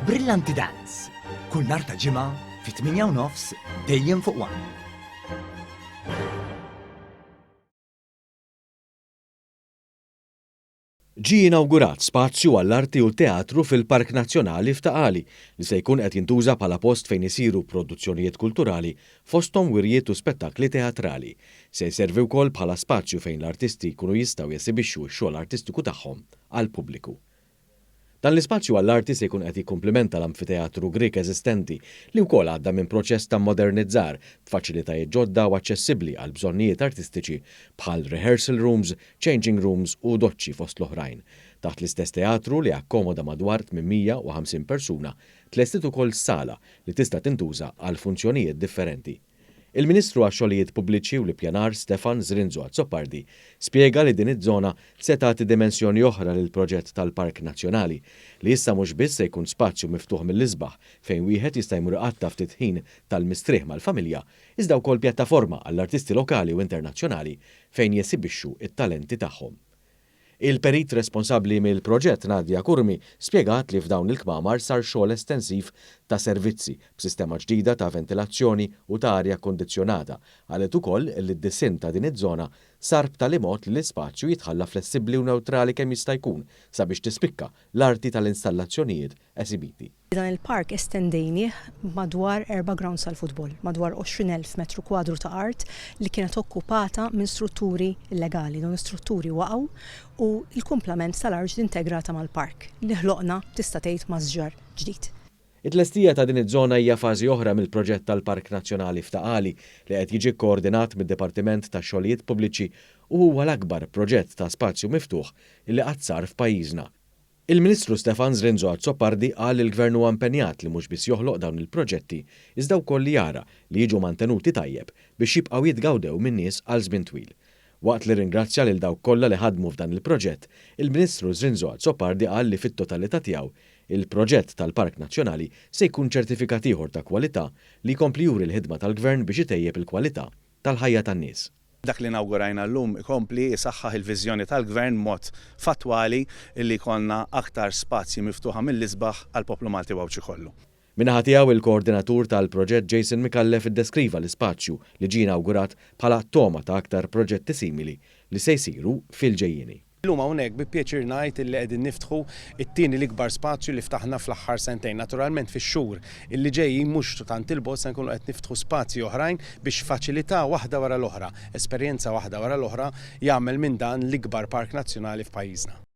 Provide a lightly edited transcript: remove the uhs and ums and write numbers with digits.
Brillanti Dance. Kull nhar ta' ġimgħa fit-8:30 dejjem fuq One. Ġie inawgurat spazju għall-arti u l-teatru fil-Park Nazzjonali f'Taqali li se jkun qed jintuża bħala post fejn isiru produzzjonijiet kulturali fosthom wirjiet u spettakli teatrali. Se jservi wkoll bħala spazju fejn l-artisti jkunu jistgħu jesibixxu x-xogħol artistiku tagħhom għall-pubbliku. Dan l-ispazju għall-arti se jkun qed jikkumplementa l-anfiteatru Grieg eżistenti li wkoll għadda minn proċess ta' modernizzar b'faċilitajiet ġodda u aċċessibbli għal bżonnijiet artistiċi bħal rehearsal rooms, changing rooms u doċċi fost l-oħrajn. Taħt l-istess teatru li akkomoda madwar 850 persuna, tlestit ukoll sala li tista' tintuża għal funzjonijiet differenti. Il-Ministru għax-Xogħlijiet Pubbliċi u l-Ippjanar Stefan Zrinzo Azzopardi spjega li din iż-żona se tagħti dimensjoni oħra lil proġett tal-Park Nazzjonali li issa mhux biss se jkun spazju miftuħ mill-isbaħ fejn wieħed jista' jmur qatta ftit ħin tal-mistrieħ mal-familja, iżda wkoll pjattaforma għall-artisti lokali u internazzjonali fejn jesibixxu it-talenti tagħhom. Il-perit responsabbli mill-proġett Nadja Kurmi spjegat li f'dawn il-kmamar sar xogħol estensiv ta' servizzi b'sistema ġdida ta' ventilazzjoni u ta' arja kondizzjonata, għalet ukoll li d-dissin ta' din iż-żona sar b'tali mod li l-ispazju jitħalla flessibbli u newtrali kemm jista' jkun sabiex tispikka l-arti tal-installazzjonijiet esibiti. Dan il-park estendejnieh madwar 4 grounds tal-futbol, madwar 20,000 metru kwadru ta' art li kienet okkupata minn strutturi illegali. Dawn strutturi waqgħu u l-kumplament tal-art integrata mal-park li ħloqna tista' tgħid mażġar ġdid. It-tlestija ta' din iż-żona hija fażi oħra mill-proġett tal-Park Nazzjonali f'Taqali li qed jiġi kkoordinat mid-Dipartiment tax-Xogħlijiet Pubbliċi u huwa l-akbar proġett ta' spazju miftuħ li qatt sar f'pajjiżna. Il-Ministru Stefan Zrinzo Azzopardi qal li l-Gvern huwa impenjat li mhux biss joħloq dawn il-proġetti iżda wkoll li jara li jiġu mantenuti tajjeb biex jibqgħu jitgawdew min-nies għal żmien twil. Waqt li ringrazzja lil dawk kollha li ħadmu f'dan il-proġett, il-Ministru Zrinzo Azzopardi qal li fit-totalità tiegħu il-proġett tal-Park Nazzjonali se jkun ċertifikat ieħor ta' kwalità li jkompli juri l-ħidma tal-Gvern biex itejjeb il-kwalità tal-ħajja tan-nies. Dak li nawgurajna llum ikompli jisaħħaħ il-viżjoni tal-Gvern mod fatwali li jkollna aktar spazji miftuħa mill-isbaħ għall-poplu Malti Wawċi kollu. Min-naħa tiegħu il-koordinatur tal-proġett Jason Mikallef iddeskriva l-ispazju li ġie inawgurat bħala toma ta' aktar proġetti simili li se jsiru fil-ġejjieni. Illum hawnhekk bi pjaċir ngħid illi qegħdin niftħu it-tieni l-ikbar spazju li ftaħna fl-aħħar sentejn. Naturalment fix-xhur illi ġejjin mhux tant il-bogħod se nkunu qed niftħu spazji oħrajn biex faċilità waħda wara l-oħra, esperjenza waħda wara l-oħra jagħmel minn dan l-ikbar park nazzjonali f'pajjiżna.